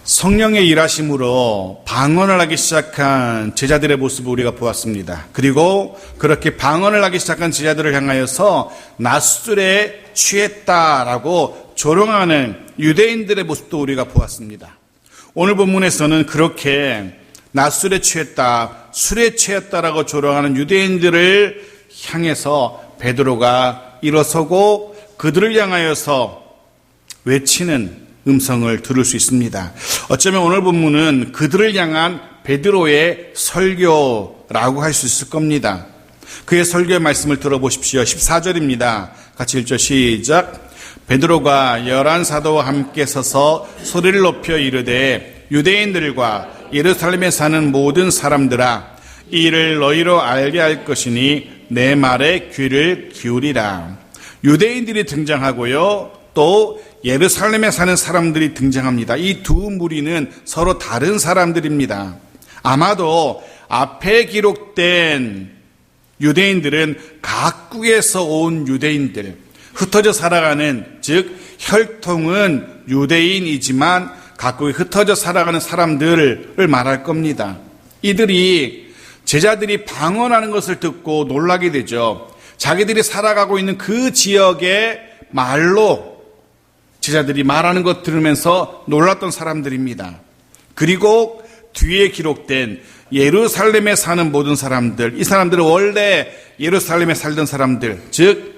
성령의 일하심으로 방언을 하기 시작한 제자들의 모습을 우리가 보았습니다. 그리고 그렇게 방언을 하기 시작한 제자들을 향하여서 낮술에 취했다라고 조롱하는 유대인들의 모습도 우리가 보았습니다. 오늘 본문에서는 그렇게 낮술에 취했다, 술에 취했다라고 조롱하는 유대인들을 향해서 베드로가 일어서고 그들을 향하여서 외치는 음성을 들을 수 있습니다. 어쩌면 오늘 본문은 그들을 향한 베드로의 설교라고 할 수 있을 겁니다. 그의 설교의 말씀을 들어보십시오. 14절입니다. 같이 읽죠. 시작. 베드로가 11사도와 함께 서서 소리를 높여 이르되 유대인들과 예루살렘에 사는 모든 사람들아, 이 일을 너희로 알게 할 것이니 내 말에 귀를 기울이라. 유대인들이 등장하고요, 또 예루살렘에 사는 사람들이 등장합니다. 이 두 무리는 서로 다른 사람들입니다. 아마도 앞에 기록된 유대인들은 각국에서 온 유대인들, 흩어져 살아가는, 즉 혈통은 유대인이지만 각국에 흩어져 살아가는 사람들을 말할 겁니다. 이들이 제자들이 방언하는 것을 듣고 놀라게 되죠. 자기들이 살아가고 있는 그 지역의 말로 제자들이 말하는 것 들으면서 놀랐던 사람들입니다. 그리고 뒤에 기록된 예루살렘에 사는 모든 사람들, 이 사람들은 원래 예루살렘에 살던 사람들, 즉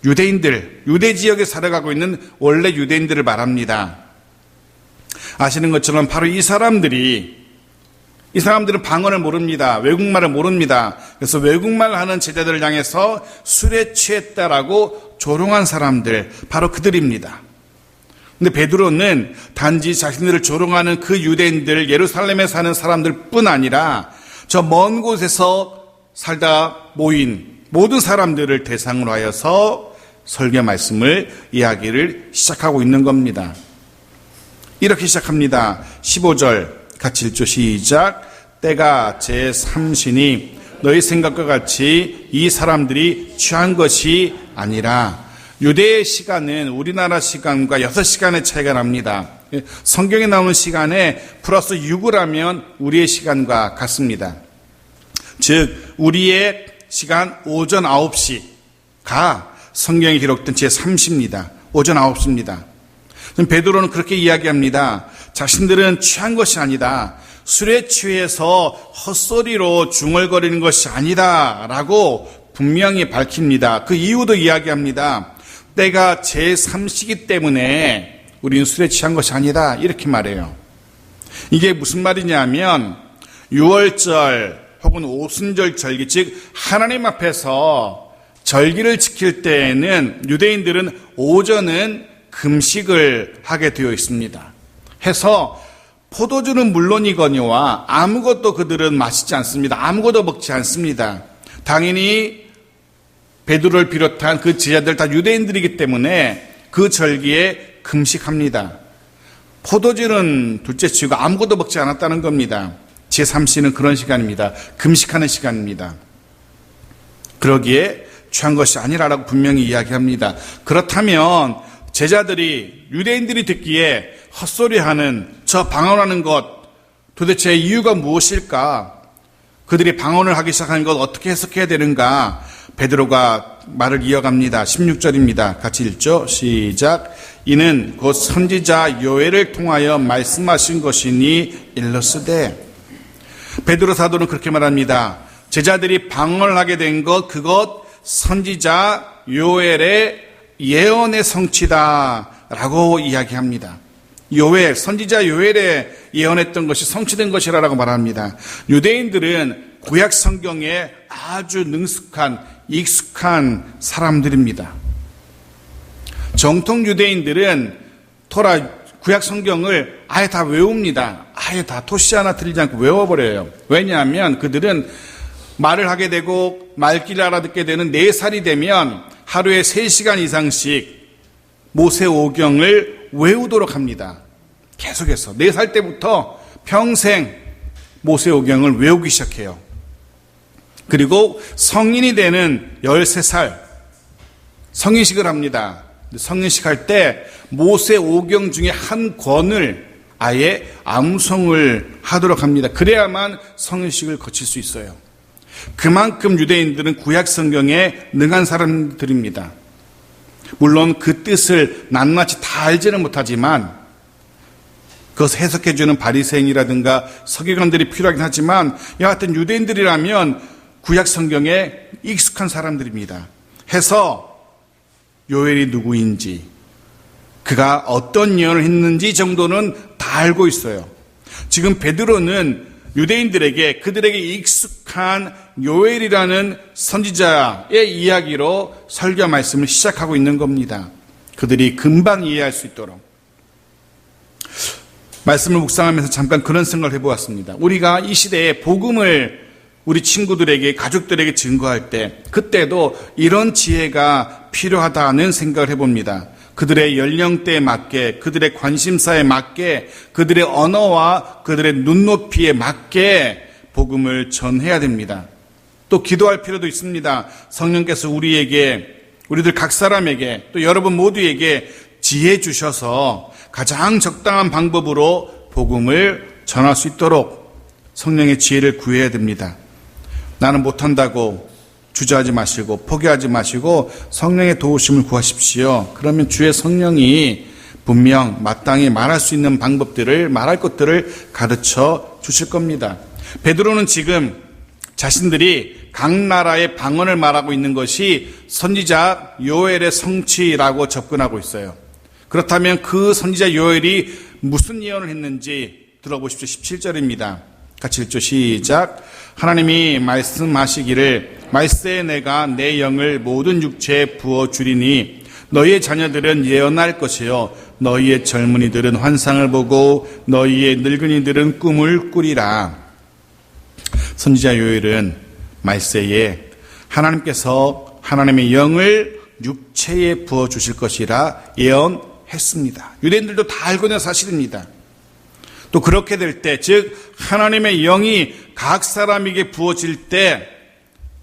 유대인들, 유대 지역에 살아가고 있는 원래 유대인들을 말합니다. 아시는 것처럼 바로 이 사람들은 방언을 모릅니다. 외국말을 모릅니다. 그래서 외국말 하는 제자들을 향해서 술에 취했다라고 조롱한 사람들, 바로 그들입니다. 근데 베드로는 단지 자신들을 조롱하는 그 유대인들, 예루살렘에 사는 사람들뿐 아니라 저 먼 곳에서 살다 모인 모든 사람들을 대상으로 하여서 설교 말씀을 이야기를 시작하고 있는 겁니다. 이렇게 시작합니다. 15절 같이 읽죠. 시작. 때가 제3시니 너희 생각과 같이 이 사람들이 취한 것이 아니라. 유대의 시간은 우리나라 시간과 6시간의 차이가 납니다. 성경에 나오는 시간에 플러스 6을 하면 우리의 시간과 같습니다. 즉 우리의 시간 오전 9시가 성경에 기록된 제3시입니다. 오전 9시입니다. 베드로는 그렇게 이야기합니다. 자신들은 취한 것이 아니다. 술에 취해서 헛소리로 중얼거리는 것이 아니다 라고 분명히 밝힙니다. 그 이유도 이야기합니다. 때가 제3시기 때문에 우리는 술에 취한 것이 아니다 이렇게 말해요. 이게 무슨 말이냐면 6월절 혹은 오순절 절기, 즉 하나님 앞에서 절기를 지킬 때에는 유대인들은 오전은 금식을 하게 되어 있습니다. 해서 포도주는 물론이거니와 아무것도 그들은 마시지 않습니다. 아무것도 먹지 않습니다. 당연히 베드로를 비롯한 그 제자들 다 유대인들이기 때문에 그 절기에 금식합니다. 포도주는 둘째치고 아무것도 먹지 않았다는 겁니다. 제3시는 그런 시간입니다. 금식하는 시간입니다. 그러기에 취한 것이 아니라라고 분명히 이야기합니다. 그렇다면 제자들이, 유대인들이 듣기에 헛소리하는, 저 방언하는 것 도대체 이유가 무엇일까? 그들이 방언을 하기 시작하는 것 어떻게 해석해야 되는가? 베드로가 말을 이어갑니다. 16절입니다. 같이 읽죠. 시작. 이는 곧 선지자 요엘을 통하여 말씀하신 것이니 일러스되. 베드로 사도는 그렇게 말합니다. 제자들이 방언을 하게 된 것, 그것 선지자 요엘의 예언의 성취다라고 이야기합니다. 요엘, 선지자 요엘에 예언했던 것이 성취된 것이라고 말합니다. 유대인들은 구약 성경에 아주 능숙한, 익숙한 사람들입니다. 정통 유대인들은 토라, 구약 성경을 아예 다 외웁니다. 아예 다 토시 하나 틀리지 않고 외워버려요. 왜냐하면 그들은 말을 하게 되고 말귀를 알아듣게 되는 4살이 되면 하루에 3시간 이상씩 모세오경을 외우도록 합니다. 계속해서 4살 때부터 평생 모세오경을 외우기 시작해요. 그리고 성인이 되는 13살 성인식을 합니다. 성인식 할 때 모세오경 중에 한 권을 아예 암송을 하도록 합니다. 그래야만 성의식을 거칠 수 있어요. 그만큼 유대인들은 구약 성경에 능한 사람들입니다. 물론 그 뜻을 낱낱이 다 알지는 못하지만 그것을 해석해주는 바리새인이라든가 서기관들이 필요하긴 하지만 여하튼 유대인들이라면 구약 성경에 익숙한 사람들입니다. 해서 요엘이 누구인지 그가 어떤 예언을 했는지 정도는 다 알고 있어요. 지금 베드로는 유대인들에게 그들에게 익숙한 요엘이라는 선지자의 이야기로 설교 말씀을 시작하고 있는 겁니다. 그들이 금방 이해할 수 있도록. 말씀을 묵상하면서 잠깐 그런 생각을 해보았습니다. 우리가 이 시대에 복음을 우리 친구들에게, 가족들에게 증거할 때 그때도 이런 지혜가 필요하다는 생각을 해봅니다. 그들의 연령대에 맞게, 그들의 관심사에 맞게, 그들의 언어와 그들의 눈높이에 맞게 복음을 전해야 됩니다. 또 기도할 필요도 있습니다. 성령께서 우리들 각 사람에게, 또 여러분 모두에게 지혜 주셔서 가장 적당한 방법으로 복음을 전할 수 있도록 성령의 지혜를 구해야 됩니다. 나는 못한다고 주저하지 마시고 포기하지 마시고 성령의 도우심을 구하십시오. 그러면 주의 성령이 분명 마땅히 말할 수 있는 방법들을, 말할 것들을 가르쳐 주실 겁니다. 베드로는 지금 자신들이 각 나라의 방언을 말하고 있는 것이 선지자 요엘의 성취라고 접근하고 있어요. 그렇다면 그 선지자 요엘이 무슨 예언을 했는지 들어보십시오. 17절입니다. 같이 읽죠. 시작. 하나님이 말씀하시기를 말세에 내가 내 영을 모든 육체에 부어주리니 너희의 자녀들은 예언할 것이요 너희의 젊은이들은 환상을 보고 너희의 늙은이들은 꿈을 꾸리라. 선지자 요엘은 말세에 하나님께서 하나님의 영을 육체에 부어주실 것이라 예언했습니다. 유대인들도 다 알고 있는 사실입니다. 또 그렇게 될 때, 즉 하나님의 영이 각 사람에게 부어질 때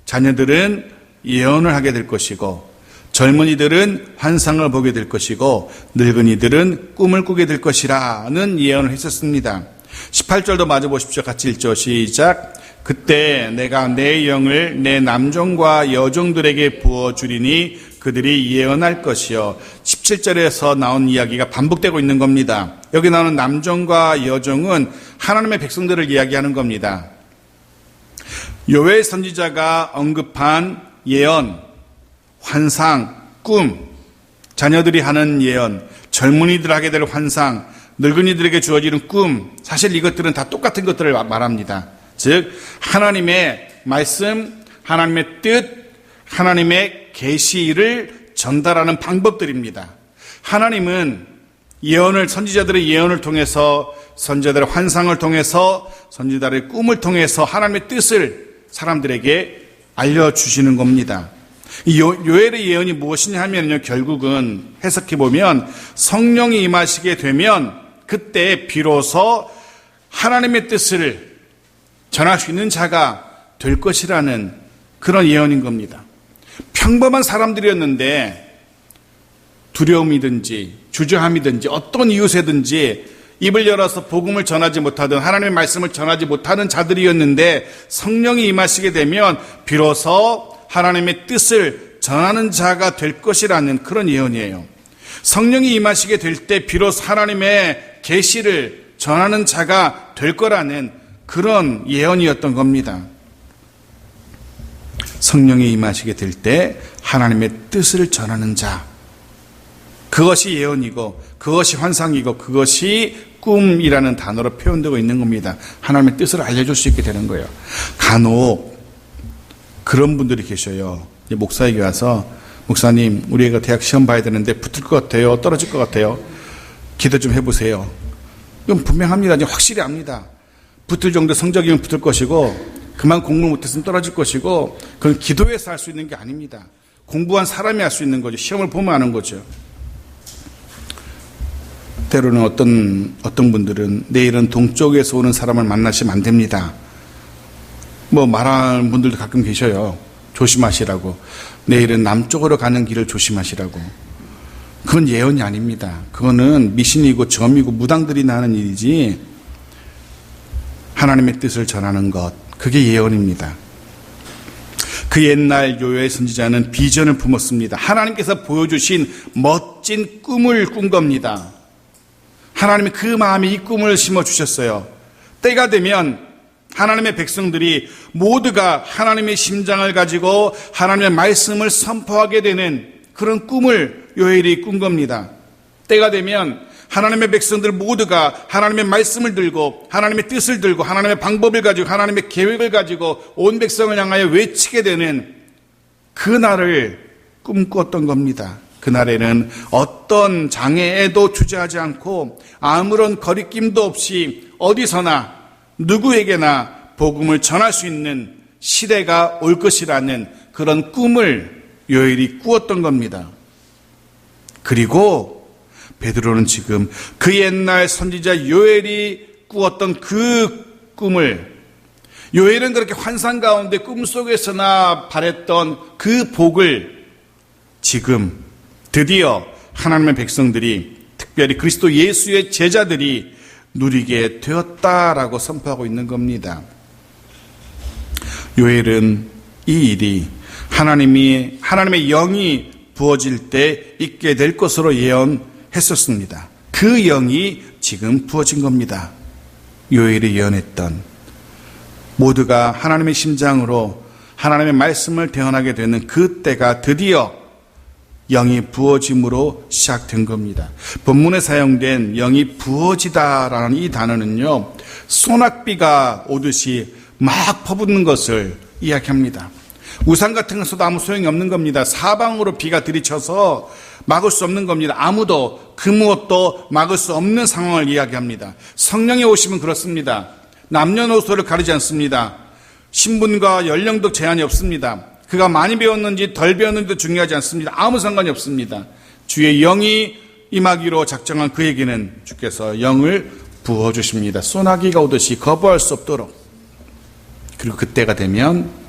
자녀들은 예언을 하게 될 것이고 젊은이들은 환상을 보게 될 것이고 늙은이들은 꿈을 꾸게 될 것이라는 예언을 했었습니다. 18절도 마저 보십시오. 같이 읽죠. 시작. 그때 내가 내 영을 내 남종과 여종들에게 부어주리니 그들이 예언할 것이요. 17절에서 나온 이야기가 반복되고 있는 겁니다. 여기 나오는 남종과 여종은 하나님의 백성들을 이야기하는 겁니다. 요엘 선지자가 언급한 예언, 환상, 꿈, 자녀들이 하는 예언, 젊은이들 하게 될 환상, 늙은이들에게 주어지는 꿈, 사실 이것들은 다 똑같은 것들을 말합니다. 즉 하나님의 말씀, 하나님의 뜻, 하나님의 계시를 전달하는 방법들입니다. 하나님은 예언을, 선지자들의 예언을 통해서, 선지자들의 환상을 통해서, 선지자들의 꿈을 통해서 하나님의 뜻을 사람들에게 알려주시는 겁니다. 이 요엘의 예언이 무엇이냐 하면요, 결국은 해석해보면 성령이 임하시게 되면 그때 비로소 하나님의 뜻을 전할 수 있는 자가 될 것이라는 그런 예언인 겁니다. 평범한 사람들이었는데 두려움이든지 주저함이든지 어떤 이유세든지 입을 열어서 복음을 전하지 못하던, 하나님의 말씀을 전하지 못하는 자들이었는데 성령이 임하시게 되면 비로소 하나님의 뜻을 전하는 자가 될 것이라는 그런 예언이에요. 성령이 임하시게 될 때 비로소 하나님의 계시를 전하는 자가 될 거라는 그런 예언이었던 겁니다. 성령이 임하시게 될 때 하나님의 뜻을 전하는 자, 그것이 예언이고 그것이 환상이고 그것이 꿈이라는 단어로 표현되고 있는 겁니다. 하나님의 뜻을 알려줄 수 있게 되는 거예요. 간혹 그런 분들이 계셔요. 목사에게 와서, 목사님 우리 애가 대학 시험 봐야 되는데 붙을 것 같아요? 떨어질 것 같아요? 기도 좀 해보세요. 이건 분명합니다. 확실히 압니다. 붙을 정도 성적이면 붙을 것이고 그만 공부를 못했으면 떨어질 것이고, 그건 기도해서 할 수 있는 게 아닙니다. 공부한 사람이 할 수 있는 거죠. 시험을 보면 아는 거죠. 때로는 어떤 분들은 내일은 동쪽에서 오는 사람을 만나시면 안 됩니다. 말하는 분들도 가끔 계셔요. 조심하시라고. 내일은 남쪽으로 가는 길을 조심하시라고. 그건 예언이 아닙니다. 그거는 미신이고 점이고 무당들이 나는 일이지 하나님의 뜻을 전하는 것, 그게 예언입니다. 그 옛날 요엘 선지자는 비전을 품었습니다. 하나님께서 보여주신 멋진 꿈을 꾼 겁니다. 하나님이 그 마음에 이 꿈을 심어주셨어요. 때가 되면 하나님의 백성들이 모두가 하나님의 심장을 가지고 하나님의 말씀을 선포하게 되는 그런 꿈을 요엘이 꾼 겁니다. 때가 되면 하나님의 백성들 모두가 하나님의 말씀을 들고 하나님의 뜻을 들고 하나님의 방법을 가지고 하나님의 계획을 가지고 온 백성을 향하여 외치게 되는 그날을 꿈꿨던 겁니다. 그날에는 어떤 장애에도 주저하지 않고 아무런 거리낌도 없이 어디서나 누구에게나 복음을 전할 수 있는 시대가 올 것이라는 그런 꿈을 요엘이 꾸었던 겁니다. 그리고 베드로는 지금 그 옛날 선지자 요엘이 꾸었던 그 꿈을, 요엘은 그렇게 환상 가운데 꿈속에서나 바랬던 그 복을 지금 드디어 하나님의 백성들이, 특별히 그리스도 예수의 제자들이 누리게 되었다라고 선포하고 있는 겁니다. 요엘은 이 일이 하나님의 영이 부어질 때 있게 될 것으로 예언했었습니다. 그 영이 지금 부어진 겁니다. 요엘이 예언했던, 모두가 하나님의 심장으로 하나님의 말씀을 대언하게 되는 그 때가 드디어 영이 부어짐으로 시작된 겁니다. 본문에 사용된 영이 부어지다라는 이 단어는요, 소낙비가 오듯이 막 퍼붓는 것을 이야기합니다. 우산 같은 것도 아무 소용이 없는 겁니다. 사방으로 비가 들이쳐서 막을 수 없는 겁니다. 아무도 그 무엇도 막을 수 없는 상황을 이야기합니다. 성령이 오시면 그렇습니다. 남녀노소를 가리지 않습니다. 신분과 연령도 제한이 없습니다. 그가 많이 배웠는지 덜 배웠는지도 중요하지 않습니다. 아무 상관이 없습니다. 주의 영이 임하기로 작정한 그에게는 주께서 영을 부어주십니다. 소나기가 오듯이 거부할 수 없도록. 그리고 그때가 되면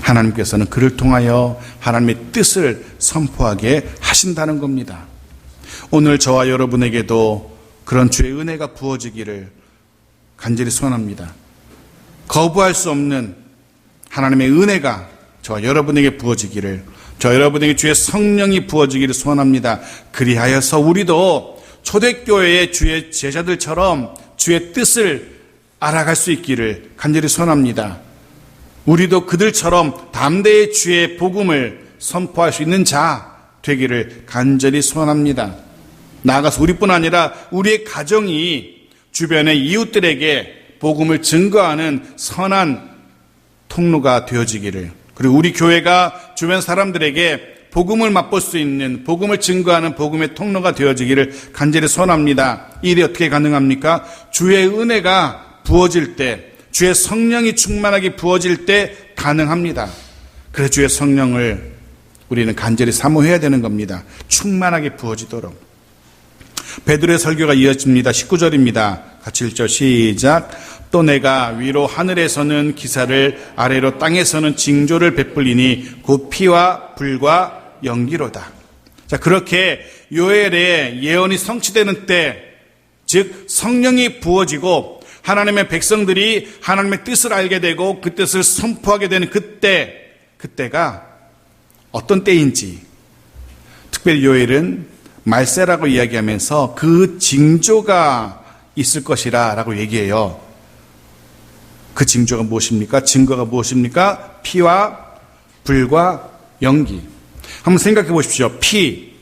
하나님께서는 그를 통하여 하나님의 뜻을 선포하게 하신다는 겁니다. 오늘 저와 여러분에게도 그런 주의 은혜가 부어지기를 간절히 소원합니다. 거부할 수 없는 하나님의 은혜가 저와 여러분에게 부어지기를, 저 여러분에게 주의 성령이 부어지기를 소원합니다. 그리하여서 우리도 초대교회의 주의 제자들처럼 주의 뜻을 알아갈 수 있기를 간절히 소원합니다. 우리도 그들처럼 담대히 주의 복음을 선포할 수 있는 자 되기를 간절히 소원합니다. 나아가서 우리뿐 아니라 우리의 가정이 주변의 이웃들에게 복음을 증거하는 선한 통로가 되어지기를, 그리고 우리 교회가 주변 사람들에게 복음을 맛볼 수 있는, 복음을 증거하는 복음의 통로가 되어지기를 간절히 소원합니다. 이 일이 어떻게 가능합니까? 주의 은혜가 부어질 때, 주의 성령이 충만하게 부어질 때 가능합니다. 그래서 주의 성령을 우리는 간절히 사모해야 되는 겁니다. 충만하게 부어지도록. 베드로의 설교가 이어집니다. 19절입니다. 같이 읽죠. 시작. 또 내가 위로 하늘에서는 기사를, 아래로 땅에서는 징조를 베풀리니 곧 피와 불과 연기로다. 자, 그렇게 요엘의 예언이 성취되는 때, 즉 성령이 부어지고 하나님의 백성들이 하나님의 뜻을 알게 되고 그 뜻을 선포하게 되는 그때가 어떤 때인지, 특별히 요엘은 말세라고 이야기하면서 그 징조가 있을 것이라 라고 얘기해요. 그 징조가 무엇입니까? 증거가 무엇입니까? 피와 불과 연기. 한번 생각해 보십시오. 피,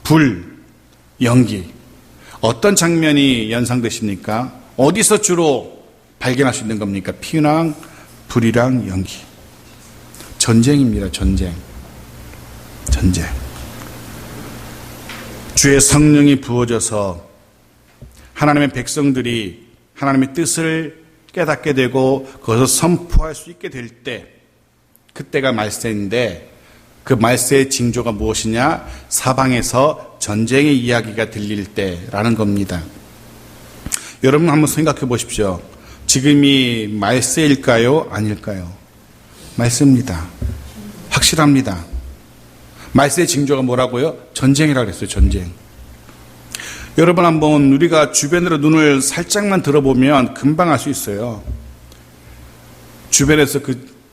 불, 연기. 어떤 장면이 연상되십니까? 어디서 주로 발견할 수 있는 겁니까? 피랑 불이랑 연기. 전쟁입니다. 전쟁. 주의 성령이 부어져서 하나님의 백성들이 하나님의 뜻을 깨닫게 되고 그것을 선포할 수 있게 될 때, 그때가 말세인데, 그 말세의 징조가 무엇이냐? 사방에서 전쟁의 이야기가 들릴 때라는 겁니다. 여러분 한번 생각해 보십시오. 지금이 말세일까요? 아닐까요? 말세입니다. 확실합니다. 말세의 징조가 뭐라고요? 전쟁이라고 그랬어요. 전쟁. 여러분 한번 우리가 주변으로 눈을 살짝만 들어보면 금방 알 수 있어요. 주변에서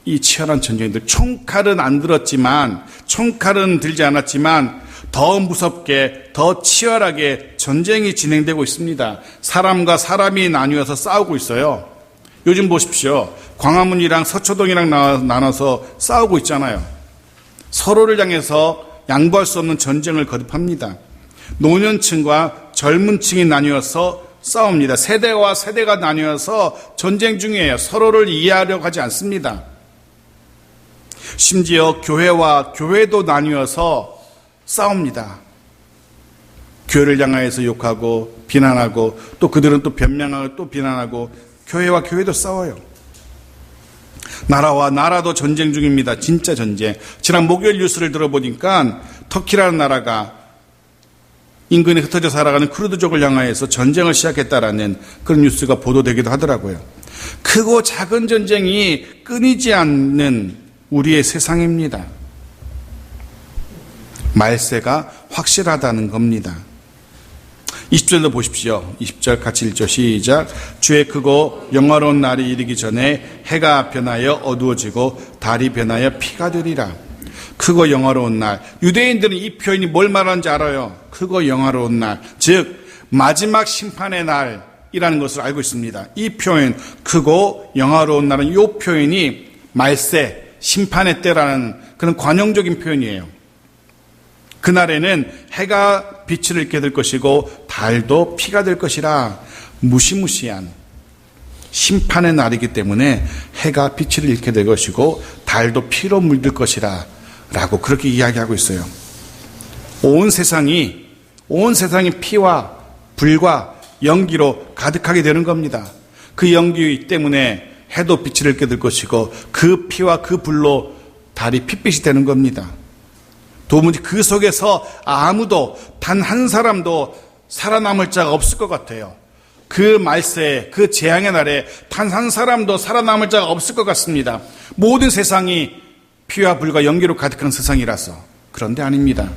이 치열한 전쟁들, 총칼은 안 들었지만, 총칼은 들지 않았지만 더 무섭게, 더 치열하게 전쟁이 진행되고 있습니다. 사람과 사람이 나뉘어서 싸우고 있어요. 요즘 보십시오. 광화문이랑 서초동이랑 나눠서 싸우고 있잖아요. 서로를 향해서 양보할 수 없는 전쟁을 거듭합니다. 노년층과 젊은 층이 나뉘어서 싸웁니다. 세대와 세대가 나뉘어서 전쟁 중이에요. 서로를 이해하려고 하지 않습니다. 심지어 교회와 교회도 나뉘어서 싸웁니다. 교회를 향하여서 욕하고 비난하고 또 그들은 또 변명하고 또 비난하고 교회와 교회도 싸워요. 나라와 나라도 전쟁 중입니다. 진짜 전쟁. 지난 목요일 뉴스를 들어보니까 터키라는 나라가 인근에 흩어져 살아가는 쿠르드족을 향하여서 전쟁을 시작했다라는 그런 뉴스가 보도되기도 하더라고요. 크고 작은 전쟁이 끊이지 않는 우리의 세상입니다. 말세가 확실하다는 겁니다. 20절도 보십시오. 20절 같이 읽죠. 시작. 주의 크고 영화로운 날이 이르기 전에 해가 변하여 어두워지고 달이 변하여 피가 되리라. 크고 영화로운 날. 유대인들은 이 표현이 뭘 말하는지 알아요. 크고 영화로운 날. 즉 마지막 심판의 날이라는 것을 알고 있습니다. 이 표현 크고 영화로운 날은 이 표현이 말세, 심판의 때라는 그런 관용적인 표현이에요. 그날에는 해가 빛을 잃게 될 것이고 달도 피가 될 것이라. 무시무시한 심판의 날이기 때문에 해가 빛을 잃게 될 것이고 달도 피로 물들 것이라 라고 그렇게 이야기하고 있어요. 온 세상이 피와 불과 연기로 가득하게 되는 겁니다. 그 연기 때문에 해도 빛을 잃게 될 것이고 그 피와 그 불로 달이 핏빛이 되는 겁니다. 도무지 그 속에서 아무도 단 한 사람도 살아남을 자가 없을 것 같아요. 그 말세, 그 재앙의 날에 단 한 사람도 살아남을 자가 없을 것 같습니다. 모든 세상이 피와 불과 연기로 가득한 세상이라서. 그런데 아닙니다.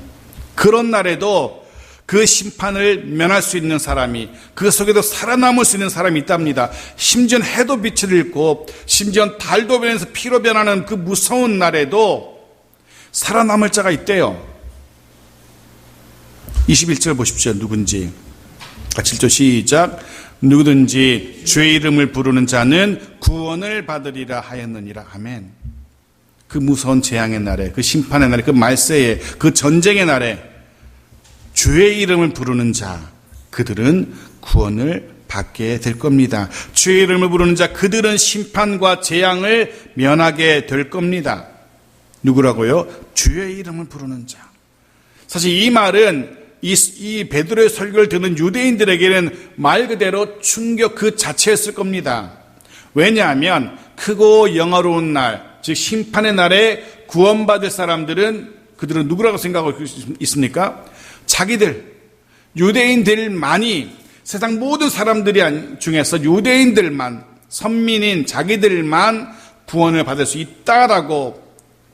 그런 날에도 그 심판을 면할 수 있는 사람이, 그 속에도 살아남을 수 있는 사람이 있답니다. 심지어 해도 빛을 잃고 심지어 달도 변해서 피로 변하는 그 무서운 날에도 살아남을 자가 있대요. 21절 보십시오. 누군지. 같이 읽죠. 시작. 누구든지 주의 이름을 부르는 자는 구원을 받으리라 하였느니라. 아멘. 그 무서운 재앙의 날에, 그 심판의 날에, 그 말세에, 그 전쟁의 날에 주의 이름을 부르는 자, 그들은 구원을 받게 될 겁니다. 주의 이름을 부르는 자, 그들은 심판과 재앙을 면하게 될 겁니다. 누구라고요? 주의 이름을 부르는 자. 사실 이 말은 이 베드로의 설교를 듣는 유대인들에게는 말 그대로 충격 그 자체였을 겁니다. 왜냐하면 크고 영화로운 날, 즉 심판의 날에 구원받을 사람들은 그들은 누구라고 생각하고 있습니까? 자기들, 유대인들만이, 세상 모든 사람들 중에서 유대인들만, 선민인 자기들만 구원을 받을 수 있다라고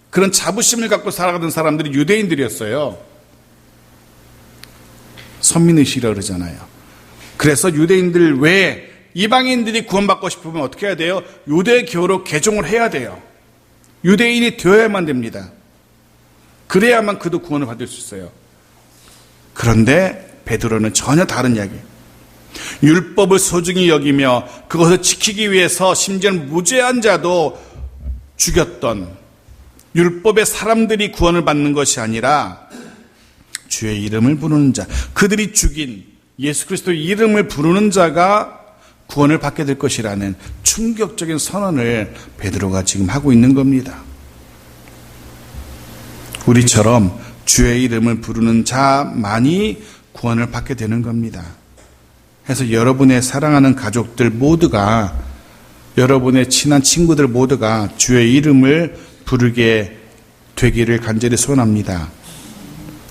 그런 자부심을 갖고 살아가던 사람들이 유대인들이었어요. 선민의식이라고 그러잖아요. 그래서 유대인들 외에 이방인들이 구원받고 싶으면 어떻게 해야 돼요? 유대교로 개종을 해야 돼요. 유대인이 되어야만 됩니다. 그래야만 그도 구원을 받을 수 있어요. 그런데 베드로는 전혀 다른 이야기예요. 율법을 소중히 여기며 그것을 지키기 위해서 심지어 무죄한 자도 죽였던 율법의 사람들이 구원을 받는 것이 아니라 주의 이름을 부르는 자, 그들이 죽인 예수 그리스도의 이름을 부르는 자가 구원을 받게 될 것이라는 충격적인 선언을 베드로가 지금 하고 있는 겁니다. 우리처럼 주의 이름을 부르는 자만이 구원을 받게 되는 겁니다. 그래서 여러분의 사랑하는 가족들 모두가, 여러분의 친한 친구들 모두가 주의 이름을 부르게 되기를 간절히 소원합니다.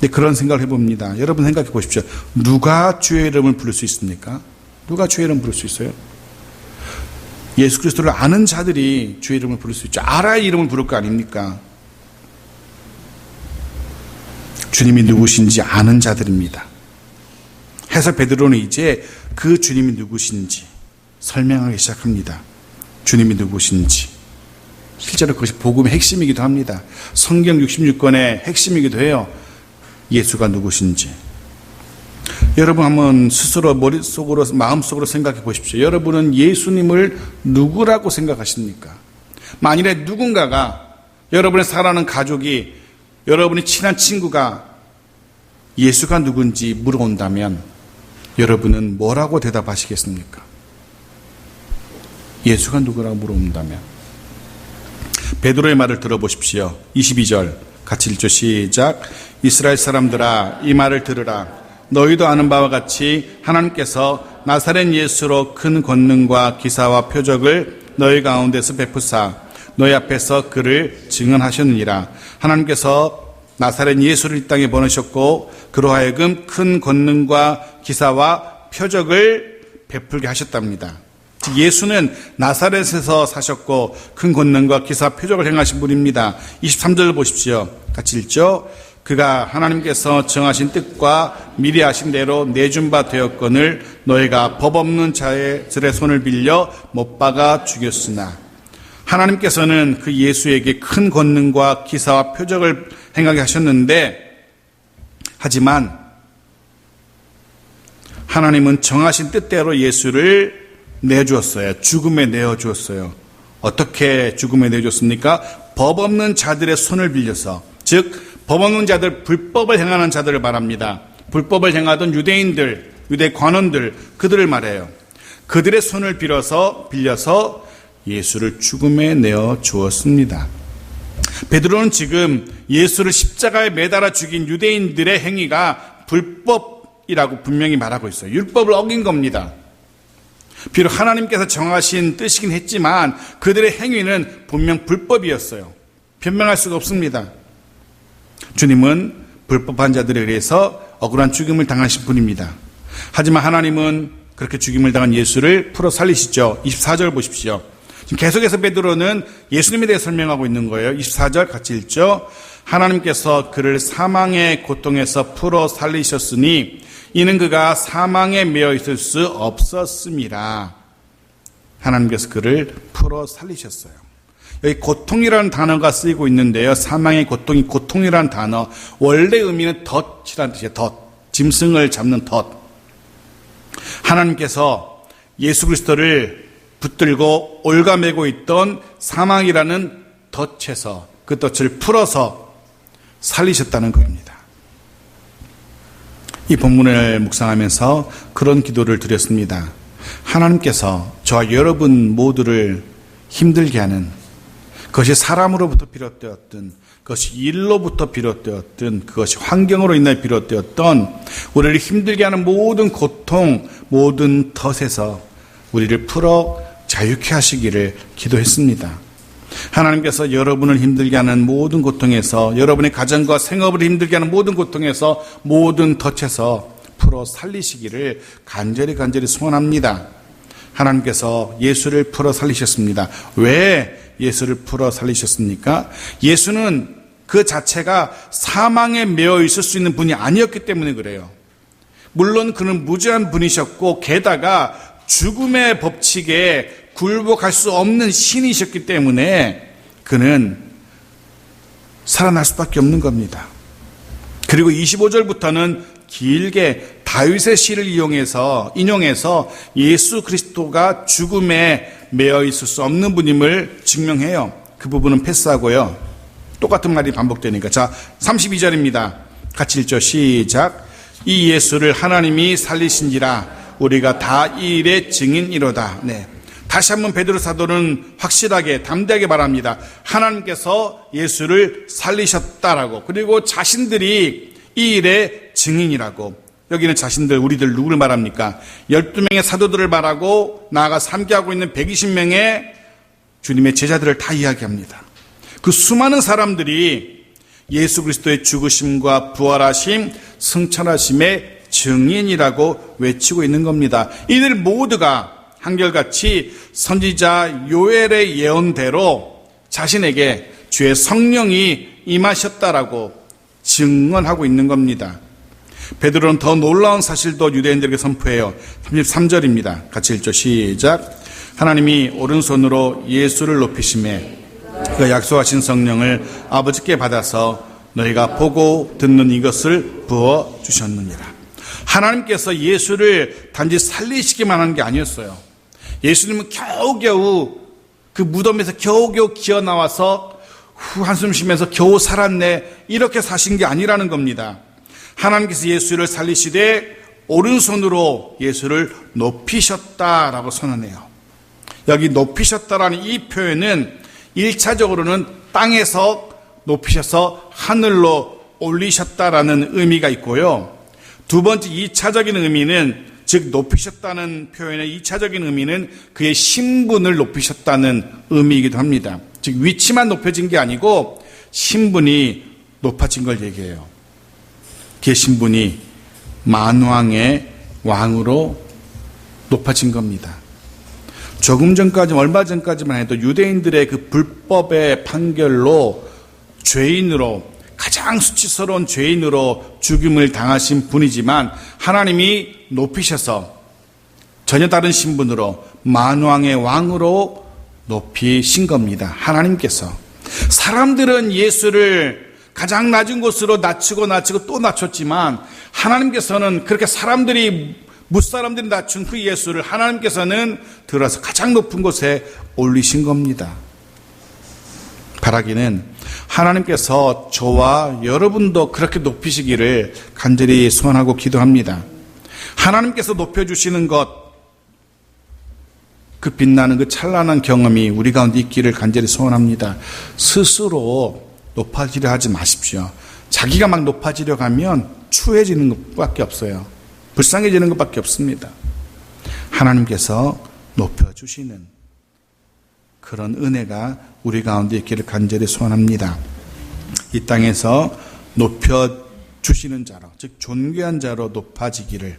근데 그런 생각을 해봅니다. 여러분 생각해 보십시오. 누가 주의 이름을 부를 수 있습니까? 누가 주의 이름을 부를 수 있어요? 예수 그리스도를 아는 자들이 주의 이름을 부를 수 있죠. 알아야 이름을 부를 거 아닙니까? 주님이 누구신지 아는 자들입니다. 해서 베드로는 이제 그 주님이 누구신지 설명하기 시작합니다. 주님이 누구신지. 실제로 그것이 복음의 핵심이기도 합니다. 성경 66권의 핵심이기도 해요. 예수가 누구신지. 여러분 한번 스스로 머릿속으로 마음속으로 생각해 보십시오. 여러분은 예수님을 누구라고 생각하십니까? 만일에 누군가가 여러분의 사랑하는 가족이 여러분의 친한 친구가 예수가 누군지 물어온다면 여러분은 뭐라고 대답하시겠습니까? 예수가 누구라고 물어본다면 베드로의 말을 들어보십시오. 22절 같이 읽죠. 시작. 이스라엘 사람들아 이 말을 들으라. 너희도 아는 바와 같이 하나님께서 나사렛 예수로 큰 권능과 기사와 표적을 너희 가운데서 베푸사 너희 앞에서 그를 증언하셨느니라. 하나님께서 나사렛 예수를 이 땅에 보내셨고 그로 하여금 큰 권능과 기사와 표적을 베풀게 하셨답니다. 예수는 나사렛에서 사셨고 큰 권능과 기사 표적을 행하신 분입니다. 23절 보십시오. 같이 읽죠. 그가 하나님께서 정하신 뜻과 미리 아신 대로 내준 바 되었거늘 너희가 법 없는 자들의 손을 빌려 못 박아 죽였으나 하나님께서는 그 예수에게 큰 권능과 기사와 표적을 행하게 하셨는데 하지만 하나님은 정하신 뜻대로 예수를 내주었어요. 죽음에 내어주었어요. 어떻게 죽음에 내줬습니까? 법 없는 자들의 손을 빌려서, 즉 법 없는 자들, 불법을 행하는 자들을 말합니다. 불법을 행하던 유대인들, 유대 관원들, 그들을 말해요. 그들의 손을 빌려서 예수를 죽음에 내어 주었습니다. 베드로는 지금 예수를 십자가에 매달아 죽인 유대인들의 행위가 불법이라고 분명히 말하고 있어요. 율법을 어긴 겁니다. 비록 하나님께서 정하신 뜻이긴 했지만 그들의 행위는 분명 불법이었어요. 변명할 수가 없습니다. 주님은 불법한 자들에 의해서 억울한 죽임을 당하신 분입니다. 하지만 하나님은 그렇게 죽임을 당한 예수를 풀어 살리시죠. 24절 보십시오. 지금 계속해서 베드로는 예수님에 대해 설명하고 있는 거예요. 24절 같이 읽죠. 하나님께서 그를 사망의 고통에서 풀어 살리셨으니 이는 그가 사망에 매여 있을 수 없었음이라. 하나님께서 그를 풀어 살리셨어요. 여기 고통이라는 단어가 쓰이고 있는데요. 사망의 고통이 고통이라는 단어, 원래 의미는 덫이라는 뜻이에요. 덫. 짐승을 잡는 덫. 하나님께서 예수 그리스도를 붙들고 올가매고 있던 사망이라는 덫에서 그 덫을 풀어서 살리셨다는 겁니다. 이 본문을 묵상하면서 그런 기도를 드렸습니다. 하나님께서 저와 여러분 모두를 힘들게 하는, 그것이 사람으로부터 비롯되었든 그것이 일로부터 비롯되었든 그것이 환경으로 인해 비롯되었던 우리를 힘들게 하는 모든 고통, 모든 덫에서 우리를 풀어 자유케 하시기를 기도했습니다. 하나님께서 여러분을 힘들게 하는 모든 고통에서, 여러분의 가정과 생업을 힘들게 하는 모든 고통에서, 모든 덫에서 풀어 살리시기를 간절히 소원합니다. 하나님께서 예수를 풀어 살리셨습니다. 왜 예수를 풀어 살리셨습니까? 예수는 그 자체가 사망에 매여 있을 수 있는 분이 아니었기 때문에 그래요. 물론 그는 무죄한 분이셨고 게다가 죽음의 법칙에 굴복할 수 없는 신이셨기 때문에 그는 살아날 수밖에 없는 겁니다. 그리고 25절부터는 길게 다윗의 시를 인용해서 예수 그리스도가 죽음에 매여 있을 수 없는 분임을 증명해요. 그 부분은 패스하고요. 똑같은 말이 반복되니까. 자, 32절입니다. 같이 읽죠. 시작. 이 예수를 하나님이 살리신지라 우리가 다 이 일의 증인이로다. 네. 다시 한번 베드로 사도는 확실하게 담대하게 말합니다. 하나님께서 예수를 살리셨다라고, 그리고 자신들이 이 일의 증인이라고. 여기는 자신들, 우리들 누구를 말합니까? 12명의 사도들을 말하고 나아가 함께하고 있는 120명의 주님의 제자들을 다 이야기합니다. 그 수많은 사람들이 예수 그리스도의 죽으심과 부활하심, 승천하심의 증인이라고 외치고 있는 겁니다. 이들 모두가 한결같이 선지자 요엘의 예언대로 자신에게 주의 성령이 임하셨다라고 증언하고 있는 겁니다. 베드로는 더 놀라운 사실도 유대인들에게 선포해요. 33절입니다. 같이 읽죠. 시작. 하나님이 오른손으로 예수를 높이심에 그 약속하신 성령을 아버지께 받아서 너희가 보고 듣는 이것을 부어주셨느니라. 하나님께서 예수를 단지 살리시기만 한 게 아니었어요. 예수님은 겨우겨우 그 무덤에서 겨우겨우 기어나와서 한숨 쉬면서 겨우 살았네 이렇게 사신 게 아니라는 겁니다. 하나님께서 예수를 살리시되 오른손으로 예수를 높이셨다라고 선언해요. 여기 높이셨다라는 이 표현은 1차적으로는 땅에서 높이셔서 하늘로 올리셨다라는 의미가 있고요. 두 번째 2차적인 의미는 즉 높이셨다는 표현의 2차적인 의미는 그의 신분을 높이셨다는 의미이기도 합니다. 즉 위치만 높여진 게 아니고 신분이 높아진 걸 얘기해요. 그의 신분이 만왕의 왕으로 높아진 겁니다. 조금 전까지 얼마 전까지만 해도 유대인들의 그 불법의 판결로 죄인으로 가장 수치스러운 죄인으로 죽임을 당하신 분이지만 하나님이 높이셔서 전혀 다른 신분으로 만왕의 왕으로 높이신 겁니다. 하나님께서. 사람들은 예수를 가장 낮은 곳으로 낮추고 또 낮췄지만 하나님께서는 그렇게 무사람들이 낮춘 그 예수를 하나님께서는 들어서 가장 높은 곳에 올리신 겁니다. 바라기는 하나님께서 저와 여러분도 그렇게 높이시기를 간절히 소원하고 기도합니다. 하나님께서 높여주시는 것, 그 빛나는 그 찬란한 경험이 우리 가운데 있기를 간절히 소원합니다. 스스로 높아지려 하지 마십시오. 자기가 막 높아지려 가면 추해지는 것밖에 없어요. 불쌍해지는 것밖에 없습니다. 하나님께서 높여주시는 그런 은혜가 우리 가운데 있기를 간절히 소원합니다. 이 땅에서 높여주시는 자로, 즉 존귀한 자로 높아지기를,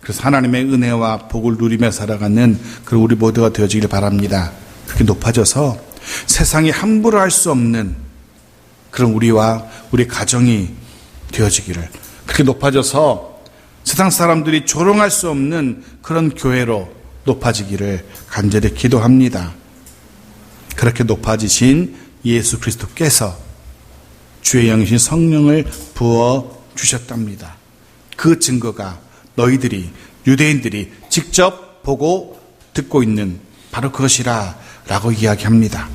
그래서 하나님의 은혜와 복을 누리며 살아가는 그런 우리 모두가 되어지기를 바랍니다. 그렇게 높아져서 세상이 함부로 할 수 없는 그런 우리와 우리 가정이 되어지기를, 그렇게 높아져서 세상 사람들이 조롱할 수 없는 그런 교회로 높아지기를 간절히 기도합니다. 그렇게 높아지신 예수 그리스도께서 주의 영이신 성령을 부어주셨답니다. 그 증거가 너희들이, 유대인들이 직접 보고 듣고 있는 바로 그것이라 라고 이야기합니다.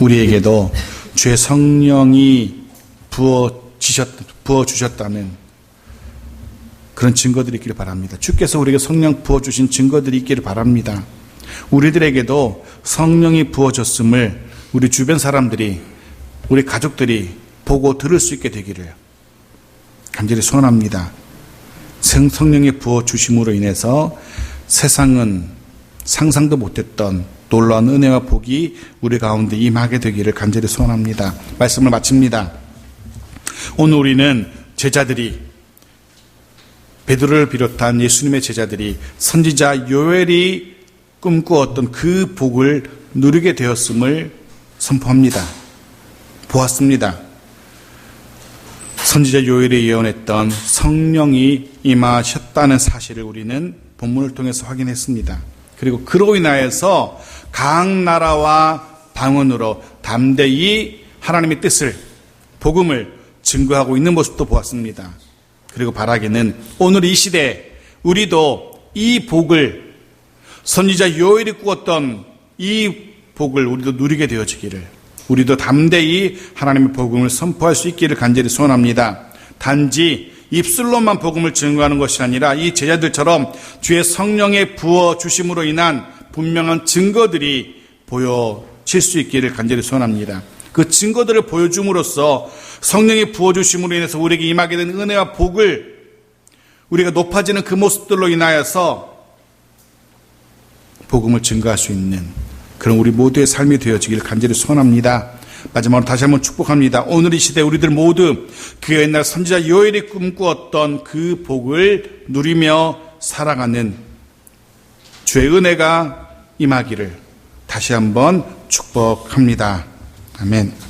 우리에게도 주의 성령이 부어주셨다는 그런 증거들이 있기를 바랍니다. 주께서 우리에게 성령 부어주신 증거들이 있기를 바랍니다. 우리들에게도 성령이 부어졌음을 우리 주변 사람들이, 우리 가족들이 보고 들을 수 있게 되기를 간절히 소원합니다. 성령이 부어주심으로 인해서 세상은 상상도 못했던 놀라운 은혜와 복이 우리 가운데 임하게 되기를 간절히 소원합니다. 말씀을 마칩니다. 오늘 우리는 제자들이, 베드로를 비롯한 예수님의 제자들이 선지자 요엘이 꿈꾸었던 그 복을 누리게 되었음을 선포합니다. 보았습니다. 선지자 요엘이 예언했던 성령이 임하셨다는 사실을 우리는 본문을 통해서 확인했습니다. 그리고 그로 인하여서 각 나라와 방언으로 담대히 하나님의 뜻을, 복음을 증거하고 있는 모습도 보았습니다. 그리고 바라기는 오늘 이 시대에 우리도 이 복을, 선지자 요엘이 꾸었던 이 복을 우리도 누리게 되어지기를, 우리도 담대히 하나님의 복음을 선포할 수 있기를 간절히 소원합니다. 단지 입술로만 복음을 증거하는 것이 아니라 이 제자들처럼 주의 성령의 부어주심으로 인한 분명한 증거들이 보여질 수 있기를 간절히 소원합니다. 그 증거들을 보여줌으로써 성령의 부어주심으로 인해서 우리에게 임하게 된 은혜와 복을, 우리가 높아지는 그 모습들로 인하여서 복음을 증거할 수 있는 그런 우리 모두의 삶이 되어지기를 간절히 소원합니다. 마지막으로 다시 한번 축복합니다. 오늘 이 시대 우리들 모두 그 옛날 선지자 요엘이 꿈꾸었던 그 복을 누리며 살아가는 주의 은혜가 임하기를 다시 한번 축복합니다. 아멘.